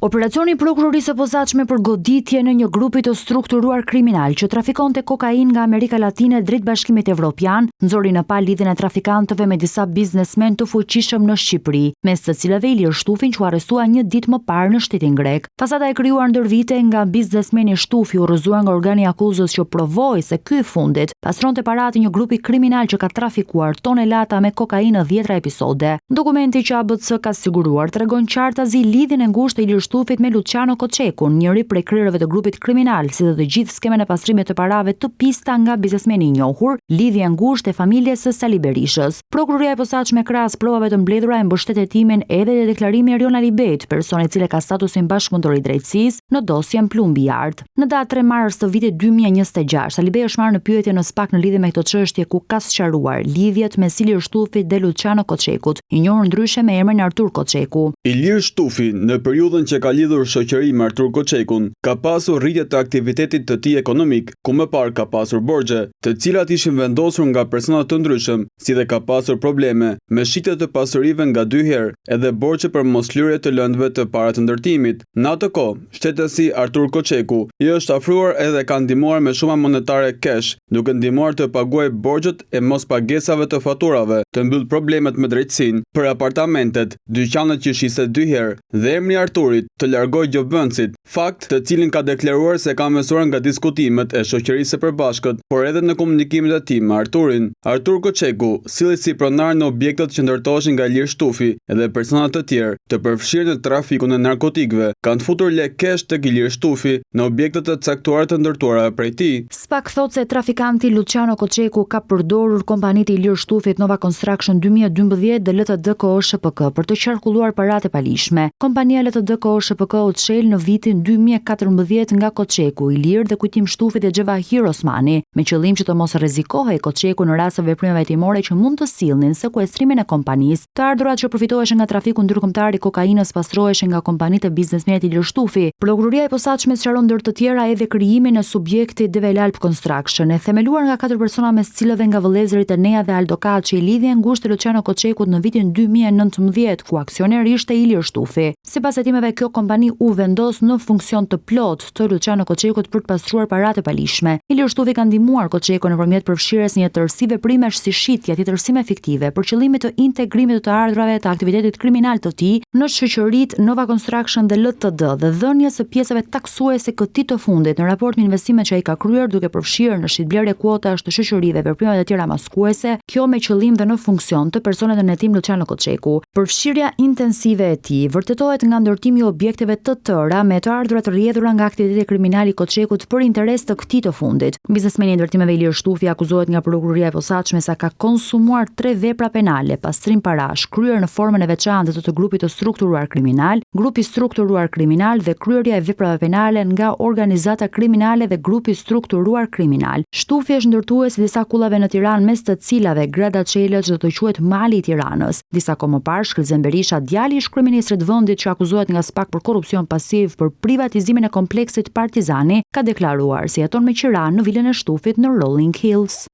Operacioni i prokurorisë së posaçme për goditje në një grupi të strukturuar kriminal që trafikonte kokainë nga Amerika Latine drejt Bashkimit Evropian, nxori në palë lidhjen e trafikantëve me disa biznesmen të fuqishëm në Shqipëri, mes të cilëve Ilir Shtufin që arrestua një ditë më parë në shtetin grek. Fasada e krijuar ndër vite nga biznesmeni Shtufi u rrëzuar nga organi i akuzës që provoi se ky i fundit pastronte paratë një grupi kriminal që ka trafikuar tonelata me kokainë në 10 episode. Dokumenti që ABC ka siguruar tregon qartazi lidhjen e ngushtë e Ilir Shtufit me Luciano Koçekun, njëri prej krerëve të grupit kriminal, si dhe të gjithë skemen e pastrimit të parave të pista nga biznesmeni i njohur, lidhje e ngushtë e familjes së Sali Berishës. Prokuroria e posaçme krahas provave të mbledhura e mbështet hetimin edhe te deklarimi i Riona Libet, personi i cili ka statusin bashkëpunëtor i drejtësisë në dosjen Plumbi Art. Në datë 3 mars të vitit 2026, Libet është marrë në pyetje në SPAK në lidhje me këtë çështje ku ka sqaruar lidhjet mes Ilir Shtufit dhe Luciano Koçekut, i njohur ndryshe me emrin Artur Koçeku. Ilir Shtufi në periudhën që ka lidhur shoqëri me Artur Koçekun, ka pasur rritje të aktivitetit të tij ekonomik, ku më parë ka pasur borxhe, të cilat ishin vendosur nga persona të ndryshëm, si dhe ka pasur probleme me shitje të pasurive nga 2 herë, edhe borxhe për moslirje të lëndëve të para të ndërtimit. Në atë kohë, shtetësi Artur Koçeku i është afruar edhe ka ndihmuar me shuma monetare cash, duke ndihmuar të paguajë borxhet e mospagesave të faturave, të mbyll problemet me drejtësinë, për apartamentet, dyqanet që shiste 2 herë dhe emri Arturit të largoj gjobëndësit, fakt të cilin ka deklaruar se ka mësuar nga diskutimet e shoqërisë së përbashkët, por edhe në komunikimet e tij me Arturin. Artur Koçeku sillet si pronar në objektet që ndërtoheshin nga Ilir Shtufi edhe persona të tjerë të përfshirë në trafikun e narkotikëve, kanë futur lekë kesh tek Ilir Shtufi në objektet të caktuara të ndërtuara prej tij. SPAK thotë se trafikanti Luciano Koçeku ka përdorur kompanitë e Ilir Shtufit Nova Construction 2012 dhe LTD KO SHPK për të qarkulluar paratë e palishme. Kompania LTD KO SHPK u çel në vitin 2014 nga Koçeku, Ilir dhe kujtim Shtufi dhe Xhavahir Osmani, me qëllim që të mos rrezikohej Koçeku në rast të veprimeve hetimore që mund të sillnin sekuestrimin e kompanisë. Të ardhurat që përfitoheshin nga trafiku ndërkombëtar i kokainës pastroheshin nga kompanitë e biznesmenit Ilir Shtufi. Prokuroria e posaçme sqaron ndër të tjera edhe krijimin e subjektit Develalp Construction, e themeluar nga 4 persona mes cilëve nga vëllezërit Enea dhe Aldo Kaçi, lidhje e ngushtë e Luciano Koçekut në vitin 2019, ku aksioner ishte Ilir Shtufi. Sipas hetimeve, kjo kompani u vendos në funksion të plot të Luciano Koçekut për të pastruar paratë e palishme. Ilir Shtufi ka ndihmuar Koçekun nëpërmjet përfshirjes një tërësi veprimesh si shitja, tjetërsime fiktive për qëllime të integrimit të ardhrave të aktivitetit kriminal të tij në shoqëritë Nova Construction dhe LTD dhe dhënies së pjesëve taksuese këtij të fundit në raport me investimet që ai ka kryer duke përfshirë në shitblerje kuotash të shoqërive veprimet e tjera maskuese, kjo me qëllim dhe në funksion të personave në hetim Luciano Koçeku. Përfshirja intensive e tij vërtetohet nga ndërtimi i objekteve të tëra me të ardhurat të rrjedhura nga aktiviteti kriminal i Koçekut për interes të këtij të fundit. Biznesmeni i ndërtimeve Ilir Shtufi akuzohet nga prokuroria e posaçme se ka konsumuar 3 vepra penale: pastrim parash, kryer në formën e veçantë të grupit të strukturuar kriminal, grupi strukturuar kriminal dhe kryerja e veprave penale nga organizata kriminale dhe grupi strukturuar kriminal. Shtufi është ndërtues i disa kullave në Tiranë, mes të cilave Grada Çelëç do të quhet Mali i Tiranës. Disa kohë më parë, Shkëlzen Berisha, djali i kryeministrit të vendit që akuzohet nga SPAK për korrupsion pasiv për privatizimin e kompleksit Partizani, ka deklaruar se jeton me qira në vilën e Shtufit në Rolling Hills.